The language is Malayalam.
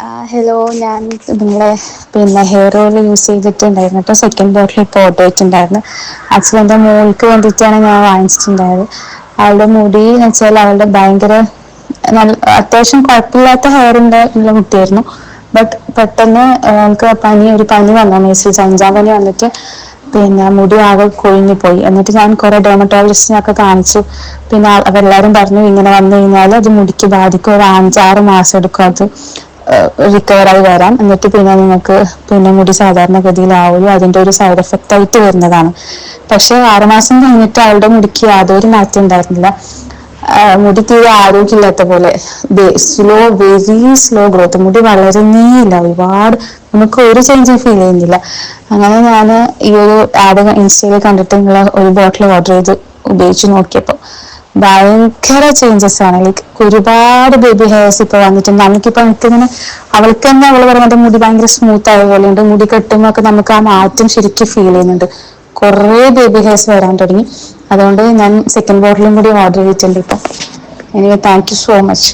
ഹലോ ഞാൻ നിങ്ങളെ ഹെയർ ഓയിൽ യൂസ് ചെയ്തിട്ടുണ്ടായിരുന്നു കേട്ടോ. സെക്കൻഡ് ബോട്ടിൽ ഇപ്പോൾ ഓർഡർ ചെയ്തിട്ടുണ്ടായിരുന്നു. ആക്ച്വലി എൻ്റെ മോൾക്ക് വേണ്ടിയിട്ടാണ് ഞാൻ വാങ്ങിച്ചിട്ടുണ്ടായത്. അവളുടെ മുടി എന്ന് വെച്ചാൽ അവളുടെ ഭയങ്കര നല്ല അത്യാവശ്യം കുഴപ്പമില്ലാത്ത ഹെയർ ഉള്ള കുട്ടിയായിരുന്നു. ബട്ട് പെട്ടെന്ന് നമുക്ക് ഒരു പനി വന്നു, മീൻസ് അഞ്ചാം പനി വന്നിട്ട് മുടി ആകെ കൊഴിഞ്ഞു പോയി. എന്നിട്ട് ഞാൻ കുറെ ഡെർമറ്റോളജിസ്റ്റിനൊക്കെ കാണിച്ചു. പിന്നെ അവരെല്ലാരും പറഞ്ഞു ഇങ്ങനെ വന്നു കഴിഞ്ഞാൽ അത് മുടിക്ക് ബാധിക്കും, ഒരു 5-6 മാസം എടുക്കും അത് റിക്കവറായി വരാൻ. എന്നിട്ട് നിങ്ങൾക്ക് മുടി സാധാരണഗതിയിലാവുള്ളൂ, അതിന്റെ ഒരു സൈഡ് എഫക്റ്റ് ആയിട്ട് വരുന്നതാണ്. പക്ഷെ 6 മാസം കഴിഞ്ഞിട്ട് അവളുടെ മുടിക്ക് യാതൊരു മാറ്റം ഉണ്ടായിരുന്നില്ല. മുടി തീരെ ആരോഗ്യമില്ലാത്ത പോലെ, വെരി സ്ലോ ഗ്രോത്ത്, മുടി വളരുന്നേയില്ല. ഒരുപാട് നമുക്ക് ഒരു ചേഞ്ചും ഫീൽ ചെയ്യുന്നില്ല. അങ്ങനെ ഞാൻ ഈ ഒരു ആഡ് ഇൻസ്റ്റയിൽ കണ്ടിട്ട് നിങ്ങളെ ഒരു ബോട്ടിൽ ഓർഡർ ചെയ്ത് ഉപയോഗിച്ച് നോക്കിയപ്പോൾ ഭയങ്കര ചേഞ്ചസ് ആണ്. ലൈക്ക് ഒരുപാട് ബേബി ഹെയർസ് ഇപ്പൊ വന്നിട്ടുണ്ട്. എനിക്കിങ്ങനെ അവൾക്ക് തന്നെ അവള് പറയുന്നത് മുടി ഭയങ്കര സ്മൂത്ത് ആയ പോലെയുണ്ട്, മുടി കെട്ടുമ്പോ ഒക്കെ നമുക്ക് ആ മാറ്റം ശരിക്കും ഫീൽ ചെയ്യുന്നുണ്ട്. കുറേ ബേബി ഹെയർസ് വരാൻ തുടങ്ങി. അതുകൊണ്ട് ഞാൻ സെക്കൻഡ് ബോട്ടിലും കൂടി ഓർഡർ ചെയ്തിട്ടുണ്ട് ഇപ്പൊ. Anyway thank you so much.